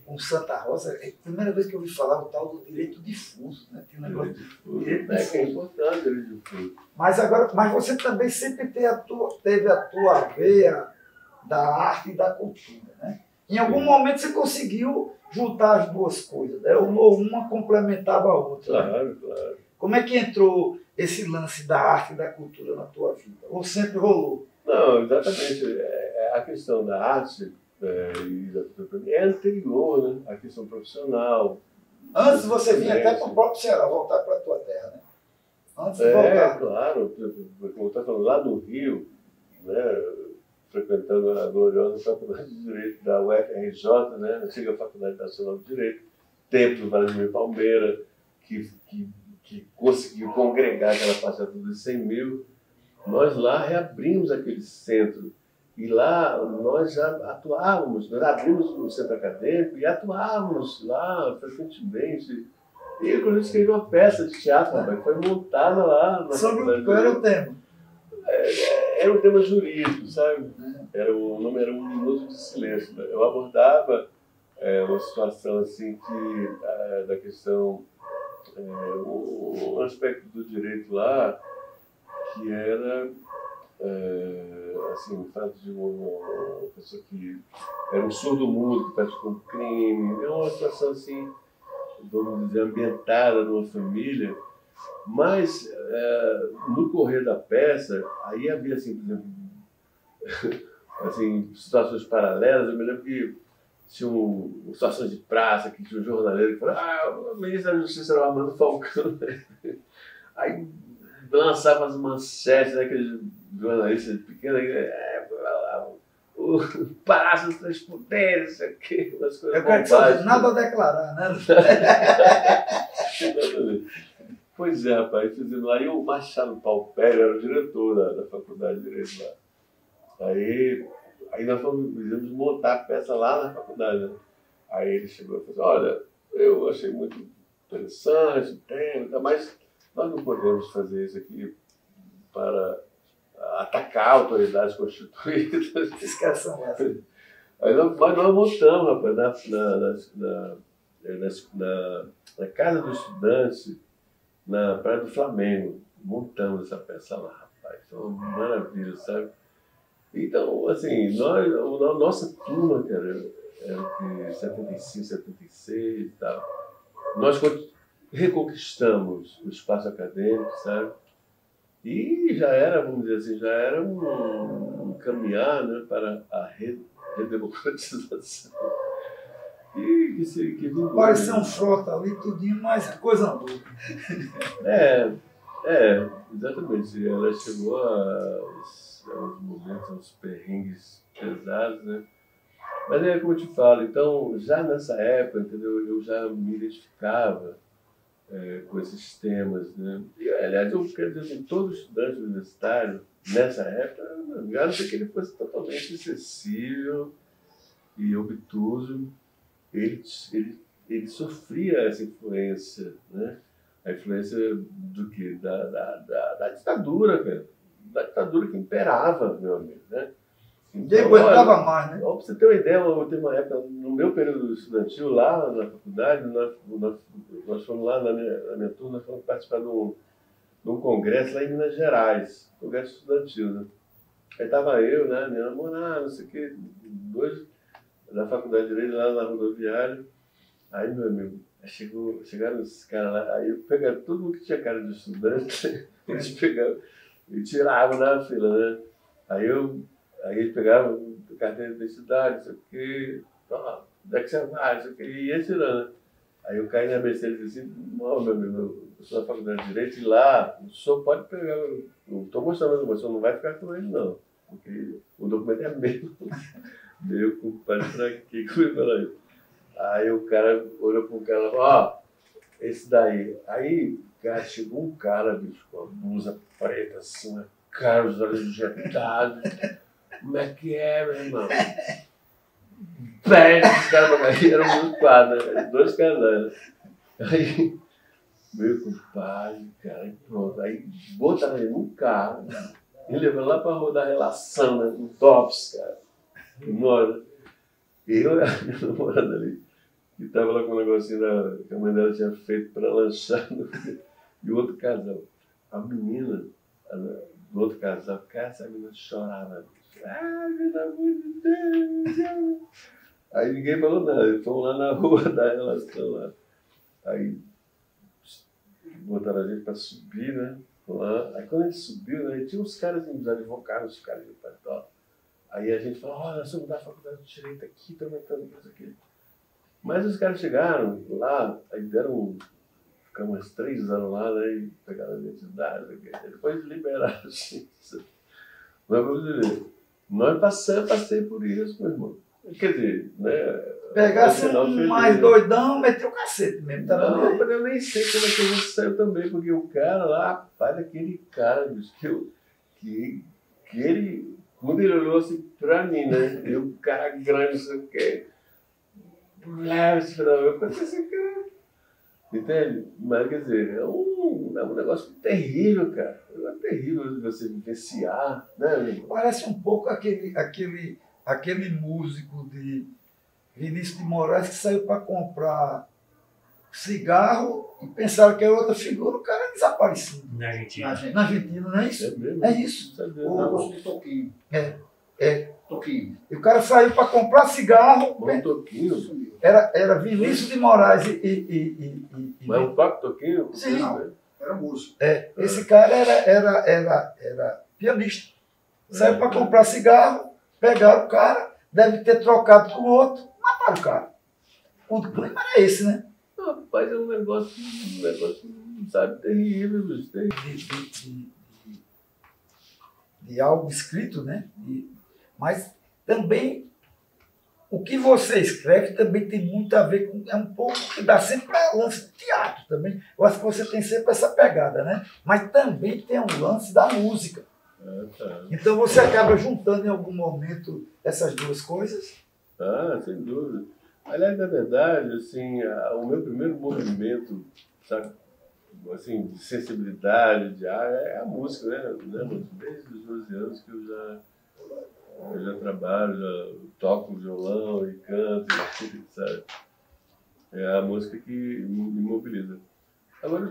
com Santa Rosa, é a primeira vez que eu ouvi falar o tal do direito difuso, né? Tinha um negócio de direito É que é difuso. importante o direito difuso. Mas você também sempre teve a tua veia da arte e da cultura, né? Em algum momento você conseguiu juntar as duas coisas, né? Ou uma complementava a outra. Né? Claro, claro. Como é que entrou esse lance da arte e da cultura na tua vida? Ou sempre rolou? Não, exatamente. A questão da arte e da cultura para mim é anterior, né? A questão profissional. Antes você vinha até para o próprio Ceará, voltar para a tua terra, né? Antes de voltar. Claro. Como eu estou falando, lá do Rio, né? Frequentando a gloriosa Faculdade de Direito da UFRJ, né? A antiga Faculdade Nacional de Direito, Templo Vladimir Palmeira, que conseguiu congregar aquela parcela de 100 mil. Nós lá reabrimos aquele centro. E lá nós já atuávamos, nós abrimos o centro acadêmico e atuávamos lá frequentemente. E inclusive escrevi uma peça de teatro, rapaz, foi montada lá na Sobre qual era o tema? Era um tema jurídico, sabe? O nome era Um Minuto de Silêncio. Eu abordava uma situação assim da questão, um aspecto do direito lá, que era assim, o fato de uma pessoa que era um surdo-mudo que praticou um crime. É uma situação assim, vamos dizer, ambientada numa família. Mas, no correr da peça, aí havia, assim, por exemplo, assim, situações paralelas. Eu me lembro que tinha situações de praça, que tinha um jornaleiro que falava: o ministro da Justiça era o Armando Falcão. Aí lançava as manchetes daqueles jornalistas pequenos, o Palácio dos Três Poderes, isso aqui, umas coisas. Eu quero dizer, nada a declarar, né? Pois é, rapaz, fizemos lá. E o Machado Palpério era o diretor da Faculdade de Direito lá. Aí nós fizemos montar a peça lá na faculdade. Né? Aí ele chegou e falou assim: olha, eu achei muito interessante o tema, mas nós não podemos fazer isso aqui para atacar autoridades constituídas. Esqueçam essa. Mas nós montamos, rapaz, na Casa do Estudante, na Praia do Flamengo. Montamos essa peça lá, rapaz. Foi uma maravilha, sabe? Então, assim, nossa turma, cara, era de 75, 76 e tal. Nós reconquistamos o espaço acadêmico, sabe? E já era, vamos dizer assim, já era um caminhar, né, para a redemocratização. Que parecia um frota ali, tudinho, mas coisa boa. Exatamente. Ela chegou aos momentos, aos perrengues pesados, né? Mas é como eu te falo, então, já nessa época, entendeu, eu já me identificava com esses temas, né? E, aliás, eu quero dizer assim, todo estudante universitário, nessa época, a não ser que ele fosse totalmente acessível e obtuso, ele sofria essa influência, né? A influência do quê? Da ditadura, cara. Da ditadura que imperava, meu amigo, né? Ninguém aguentava mais, né? Pra você ter uma ideia, eu tenho uma época, no meu período estudantil, lá na faculdade, nós fomos lá na minha turma, nós fomos participar de um congresso lá em Minas Gerais, congresso estudantil, né? Aí estava eu, né, minha namorada, não sei o quê, dois da faculdade de Direito lá na rodoviária. Aí, meu amigo, chegaram esses caras lá, aí eu pegava todo mundo que tinha cara de estudante, eles pegavam e tiravam na fila, né? Aí eles pegavam a carteira de identidade, não sei o quê, onde é que você vai, não sei o quê, e ia tirando, né? Aí eu caí na besteira e disse assim: não, meu amigo, eu sou da faculdade de Direito e lá o senhor pode pegar, eu estou mostrando, mas o senhor não vai ficar com ele, não, porque o documento é meu. Meu compadre, pra que eu ia falar isso? Aí o cara olhou pro cara e falou: esse daí. Aí, cara, chegou um cara, bicho, com a blusa preta, assim, uma cara, os olhos injetados. Como é que é, meu irmão? Pede esse cara, aí eram uns quadros, né? 2 casais. Aí, meu compadre, cara, e pronto. Aí botaram ele num carro e levou lá pra rua da relação, né? No TOPS, cara. Nós, Eu e a minha namorada ali, que estava lá com um negocinho que a mãe dela tinha feito para lanchar, e o outro casal. A menina do outro casal, cara, essa menina chorava. Ai, pelo amor de Deus! Aí ninguém falou nada, fomos lá na rua da relação lá. Aí botaram a gente para subir, né? Lá. Aí quando a gente subiu, né, tinha uns caras, uns advogados, os caras de Pató. Aí a gente falou, olha, nós vamos dar a faculdade de Direito aqui, estamos entrando isso aqui. Mas os caras chegaram lá, aí ficamos umas 3 anos lá, né, e pegaram a identidade, depois liberaram a gente. Mas vamos dizer, nós passei por isso, meu irmão. Quer dizer, né? Pegasse um mais doidão, meteu o cacete mesmo. Tá não, mas eu nem sei como é que a gente saiu também, porque o cara lá, rapaz, aquele cara, bicho, que ele, quando ele olhou assim pra mim, né? E o cara grande, não sei o quê. Eu pensei assim, cara. Entende? Mas quer dizer, é um negócio terrível, cara. É terrível de você vivenciar, né? Parece um pouco aquele músico de Vinícius de Moraes que saiu para comprar cigarro e pensaram que era outra figura, o cara é desaparecido. Na Argentina. Na Argentina, não é isso? É mesmo? É isso. O de Toquinho. Toquinho. E o cara saiu para comprar cigarro. Um Toquinho? Era Vinícius de Moraes Mas o Paco Toquinho? Sim. Não, era músico. Esse cara era pianista. Saiu para comprar cigarro, pegaram o cara, deve ter trocado com o outro, mataram o cara. O clima era esse, né? Rapaz, é um negócio, sabe, terrível, bicho. De algo escrito, né? Mas também o que você escreve também tem muito a ver com. É um pouco que dá sempre para lance de teatro também. Eu acho que você tem sempre essa pegada, né? Mas também tem um lance da música. Tá. Então você acaba juntando em algum momento essas duas coisas? Sem dúvida. Aliás, na verdade, assim, o meu primeiro movimento, sabe, assim, de sensibilidade, de é a música, né? Desde os 12 anos que eu já trabalho, já toco violão e canto, sabe? É a música que me mobiliza. Agora,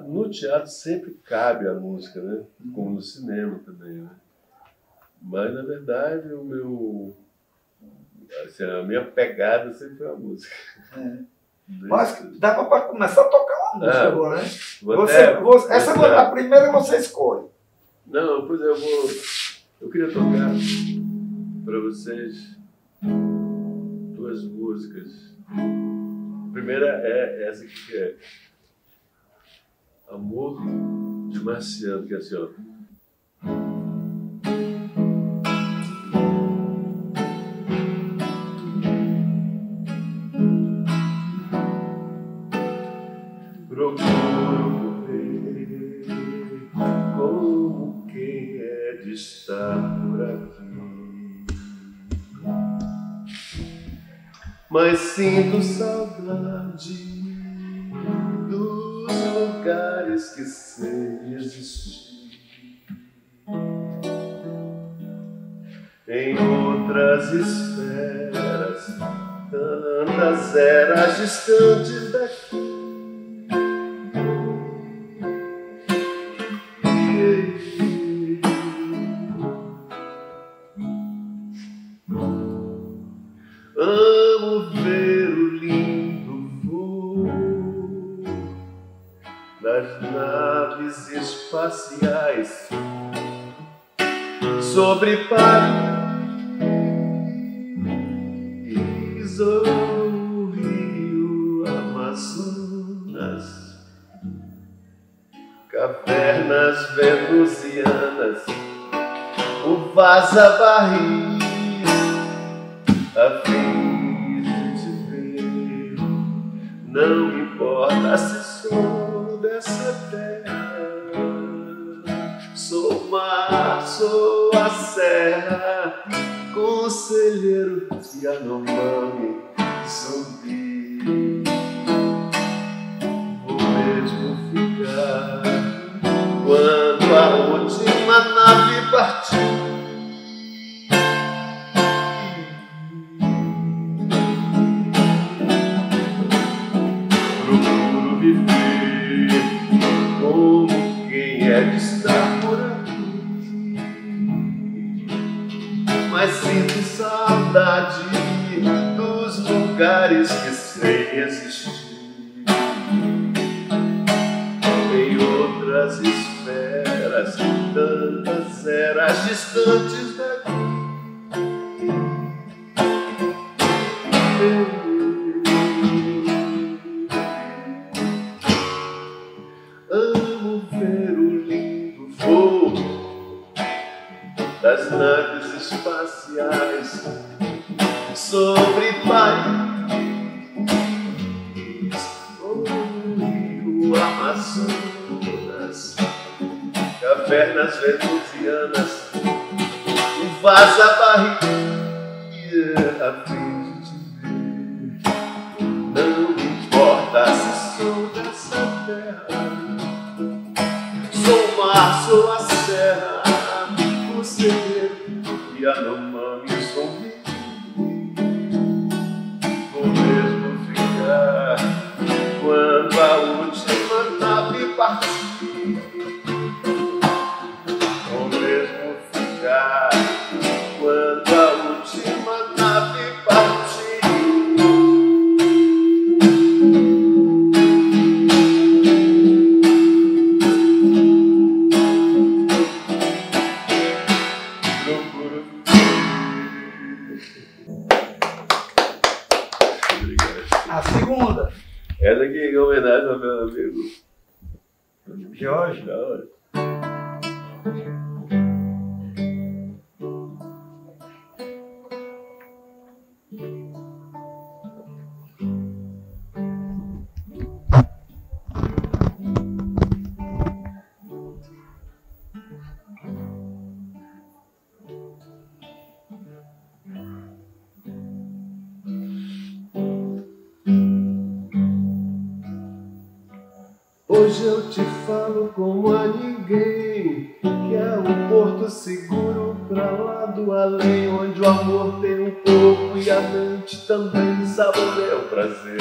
no teatro sempre cabe a música, né? Como no cinema também, né? Mas, na verdade, a minha pegada sempre foi a música. Mas dá para começar a tocar uma música agora, né? A primeira você escolhe. Não, pois eu queria tocar para vocês 2 músicas. A primeira é essa aqui, que é Amor de Marciano, que é assim, ó. Procuro ver como quem é de estar por aqui, mas sinto saudade dos lugares que sei existir. Em outras esferas, tantas eras distantes daqui. Amo ver o lindo voo das naves espaciais sobre Paris ou o Rio Amazonas, cavernas venusianas, o vaza-barris, a fim de te ver. Não importa se sou dessa terra, sou o mar, sou a serra, conselheiro Yanomami, Zumbi. Vou mesmo ficar quando a última nave partir. é de estar por aqui, mas sinto saudade dos lugares que sei existir. Em outras esferas, tantas eras distantes daqui. Amo ver o lindo voo das naves espaciais sobre país, o rio Amazonas, cavernas venusianas, o vaza-barriga a fim de te ver. Não importa se sou dessa terra, sou o mar, sou a serra, o segredo e a Yanomami sorri. Vou mesmo ficar quando a última nave partir. Vou mesmo ficar quando a última nave partir. A segunda. Essa aqui é em homenagem ao meu amigo Jorge. Hoje eu te falo como a ninguém, que é um porto seguro pra lá do além, onde o amor tem um corpo e a mente também saboreia o prazer.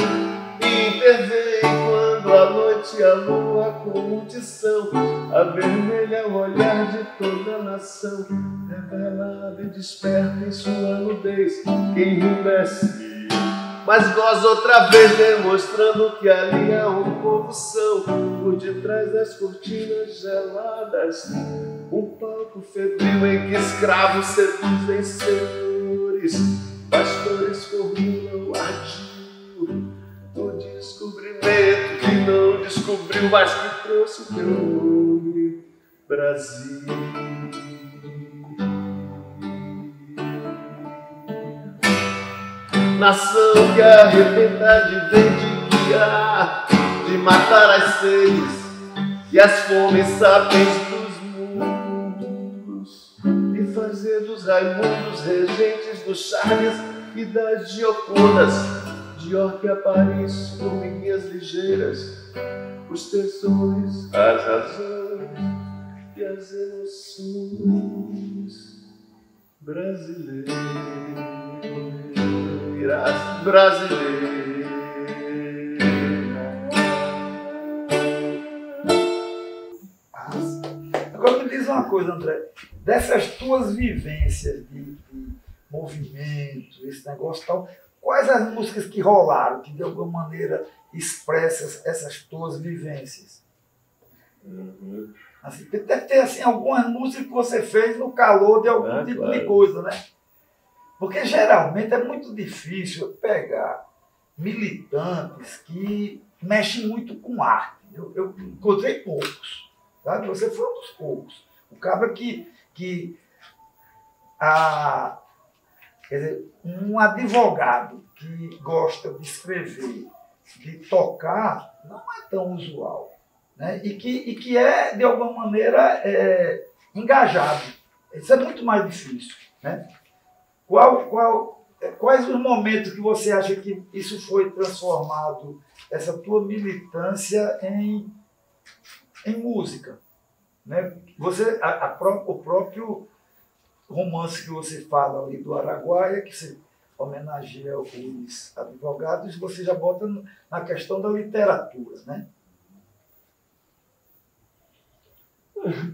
E intervém quando a noite e a lua com untição avermelha o olhar de toda a nação, revelada e desperta em sua nudez quem enrubesce, mas goza outra vez, demonstrando que ali há um povo são, por detrás das cortinas geladas, um palco febril em que escravos seduzem senhores, pastores formulam o ardil do descobrimento que não descobriu, mas que trouxe o teu nome, Brasil. Nação que arrebenta de vem de guiar, de matar as sedes e as fomes sapiens dos mundos, e fazer dos Raimundos regentes dos Charles e das Giocondas, de York a Paris, formiguinhas ligeiras, os tesouros, as razões e as emoções brasileiras. Brasileira. Agora me diz uma coisa, André, dessas tuas vivências de movimento, esse negócio e tal, quais as músicas que rolaram, que de alguma maneira expressam essas tuas vivências? Assim, deve ter assim, algumas músicas que você fez no calor de algum tipo de coisa, né? Porque geralmente é muito difícil pegar militantes que mexem muito com arte. Eu encontrei poucos, sabe? Você foi um dos poucos. O cara quer dizer, um advogado que gosta de escrever, de tocar, não é tão usual, né? E que é, de alguma maneira, engajado. Isso é muito mais difícil, né? Quais os momentos que você acha que isso foi transformado, essa tua militância em música? Né? O próprio romance que você fala ali do Araguaia, que você homenageia os advogados, você já bota na questão da literatura, né?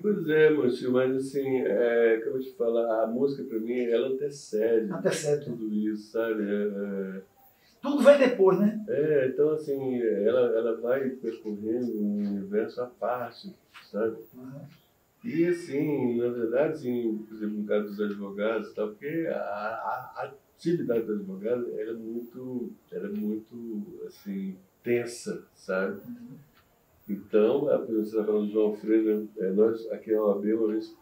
Pois é, Mancho, mas assim, como eu te falar, a música pra mim, ela antecede tudo isso, sabe? Tudo vem depois, né? Então assim, ela vai percorrendo um universo à parte, sabe? E assim, na verdade, assim, por exemplo, no caso dos advogados e tal, porque a atividade do advogado era muito assim, tensa, sabe? Então, por exemplo, você está falando do João Freire, nós aqui na OAB uma vez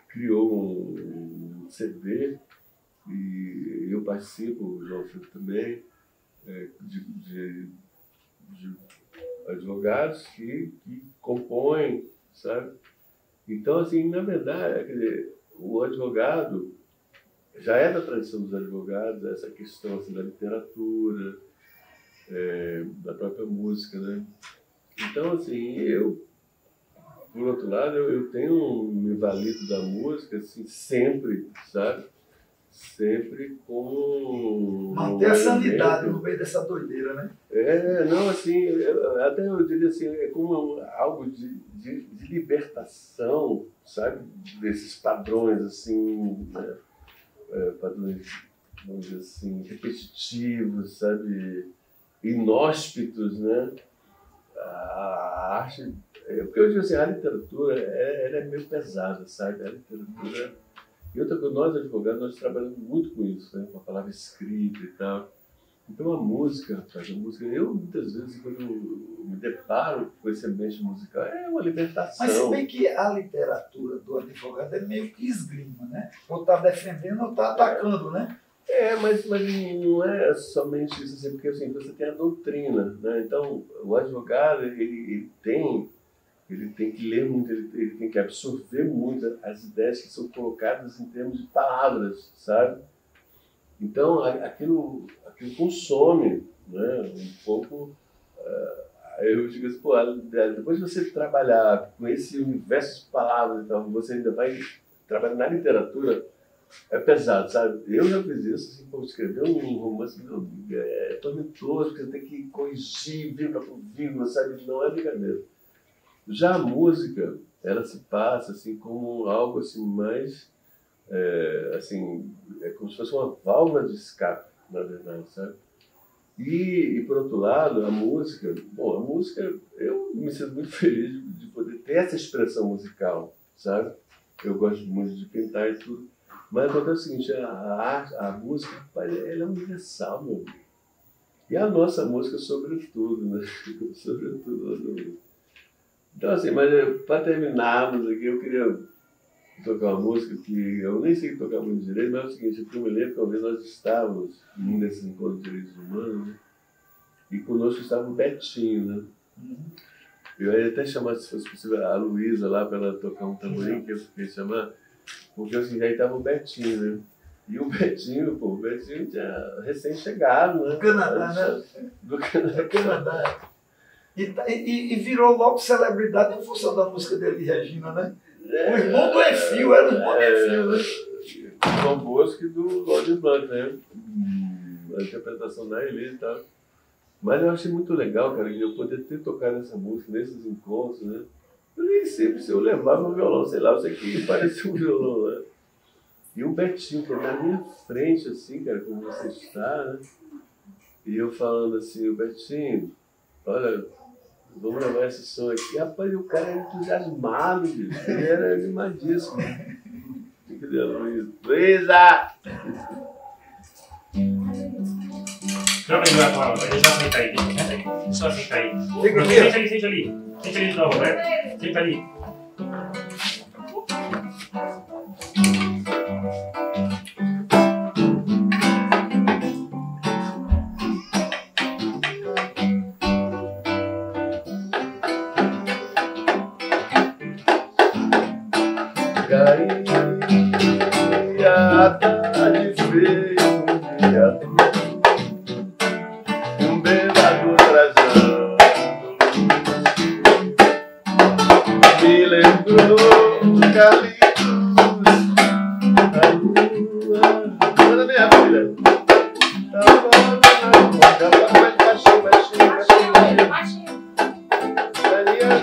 criou um CD e eu participo, o João Freire também, de advogados que compõem, sabe? Então, assim, na verdade, quer dizer, o advogado já é da tradição dos advogados, essa questão assim, da literatura, da própria música, né? Então, assim, por outro lado, eu tenho me valido da música, assim, sempre, sabe? Sempre com... Manter a sanidade no meio dessa doideira, né? Não, assim, até eu diria assim, é como algo de libertação, sabe? Desses padrões, assim, né? Padrões, vamos dizer assim, repetitivos, sabe? Inóspitos, né? A arte... Porque eu digo assim, a literatura, ela é meio pesada, sabe? A literatura... E outra coisa, nós advogados, nós trabalhamos muito com isso, né? Com a palavra escrita e tal. Então a música, rapaz, eu muitas vezes, quando eu me deparo com esse ambiente musical, é uma libertação. Mas se bem que a literatura do advogado é meio que esgrima, né? Ou está defendendo ou está atacando, né? Mas não é somente isso, assim, porque assim, você tem a doutrina, né? Então o advogado, ele tem que ler muito, ele tem que absorver muito as ideias que são colocadas em termos de palavras, sabe? Então, aquilo consome, né? Um pouco... eu digo assim, depois de você trabalhar com esse universo de palavras, então, você ainda vai trabalhar na literatura, é pesado, sabe? Eu já fiz isso, assim, como escrever um romance, é tormentoso, porque você tem que corrigir, vírgula por vírgula, sabe? Não é brincadeira. Já a música, ela se passa assim como algo assim mais, assim, é como se fosse uma válvula de escape, na verdade, sabe? E por outro lado, a música, eu me sinto muito feliz de poder ter essa expressão musical, sabe? Eu gosto muito de pintar e tudo, mas acontece o seguinte, a música, ela é universal, meu amigo. E a nossa música, sobretudo, né? Sobretudo, então, assim, mas para terminarmos aqui, eu queria tocar uma música que eu nem sei tocar muito direito, mas é o seguinte, eu me lembro que uma vez nós estávamos num desses encontros de direitos humanos, né? E conosco estava o Betinho, né? Eu ia até chamar, se fosse possível, a Luísa lá para ela tocar um tamborim, que eu fiquei chamar, porque assim, aí estava o Betinho, né? E o Betinho tinha recém-chegado, né? Do Canadá, né? Do Canadá. E virou logo celebridade em função da música dele de Regina, né? O irmão do Enfio, era o irmão do Enfio, né? João Bosco e do Lorde Blanc, né? A interpretação da Elisa e tal. Mas eu achei muito legal, cara, eu poder ter tocado essa música nesses encontros, né? Eu nem sei se eu levava um violão, sei lá, eu sei que parecia um violão, né? E o Betinho, que é na minha frente, assim, cara, como você está, né? E eu falando assim, o Betinho, olha, vamos levar esse som aqui. Rapaz, o cara era entusiasmado, bicho. Ele era animadíssimo. Cadê a Luísa? Luísa! Não, mas vai falar, deixa eu aceitar aí, deixa eu aceitar aí. Sente ali de novo, né? Senta ali.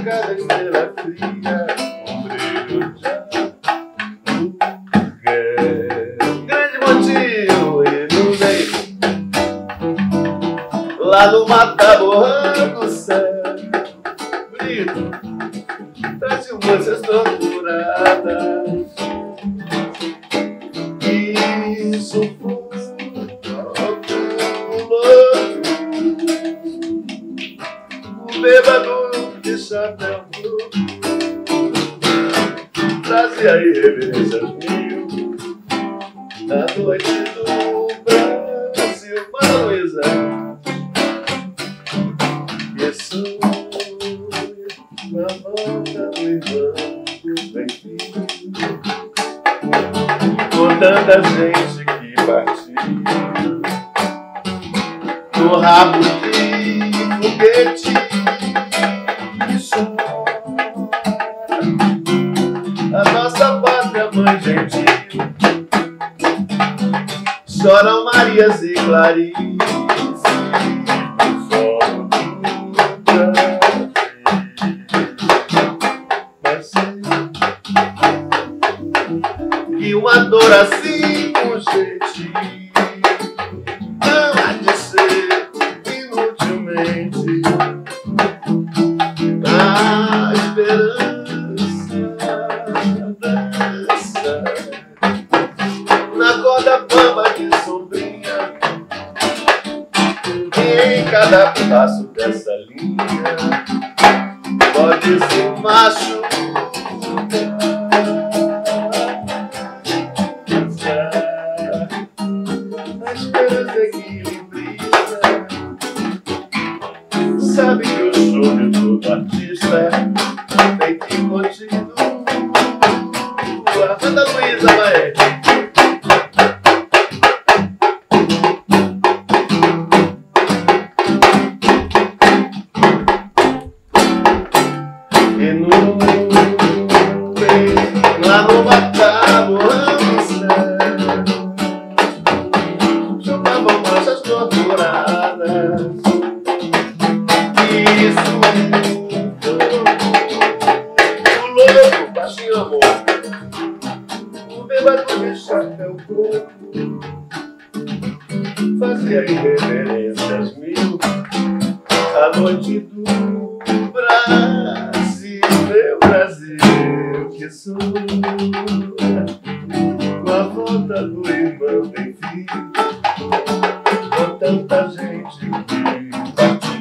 Cada estrela praia fria, ombreiro de aluguel. Grande motivo e no meio, lá no mata-borrão do céu, Brito traz moças torturadas. Isso foi o bêbado de chapéu trazia irreverências mil na noite do Brasil. Mano Luísa, isso na volta do irmão Benfica, com tanta gente que partiu no rabo de foguete. A nossa pátria, mãe gentil, choram Marias e Clarice, solo do Brasil. Mas sei que uma dor assim com jeitinho não há de ser inutilmente a esperança dança na corda bamba de sombrinha, e em cada passo dessa linha pode ser machucar. A esperança equilibrista sabe que o show de todo artista tem que continuar. Manda Luísa, maestro. E no meio, lá no mata-borrão do céu, jogavam manchas torturadas. Isso o louco, baixinho amor, o bêbado de chapéu coco fazia irreverências mil a noite do Brasil, meu Brasil, que sou com a volta do irmão Benfica, com tanta gente que partiu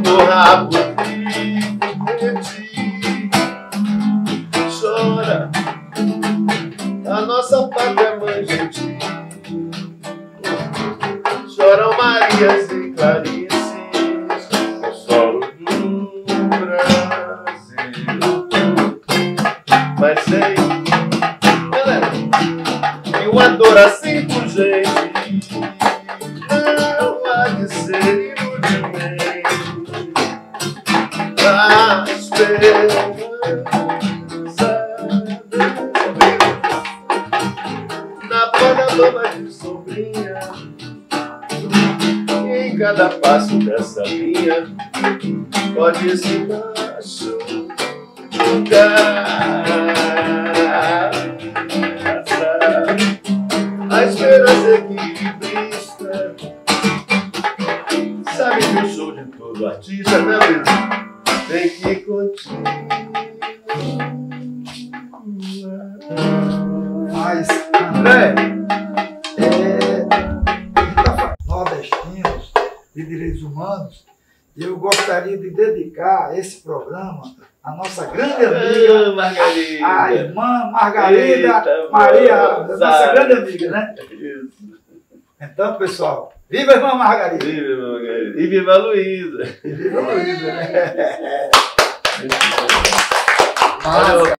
no rabo de foguete. Chora a nossa pátria, mãe gentil, choram Marias e Clarices, o solo do Brasil. Mas sei, galera, que uma dor assim por gente não há de ser inutilmente a esperança na porta loma de sombrinha, e em cada passo dessa linha pode se machucar. A esperança equilibrista sabe que o show de todo artista, né, Luísa, tem que continuar. Mas, André, nordestinos de direitos humanos, eu gostaria de dedicar esse programa à nossa grande amiga, Margarida. a irmã Margarida Eita, Maria, moça. nossa grande amiga, né? Isso. Então, pessoal, viva a irmã Margarida! Viva, irmã Margarida. E viva a Luísa. E viva a Luísa, né? Olha,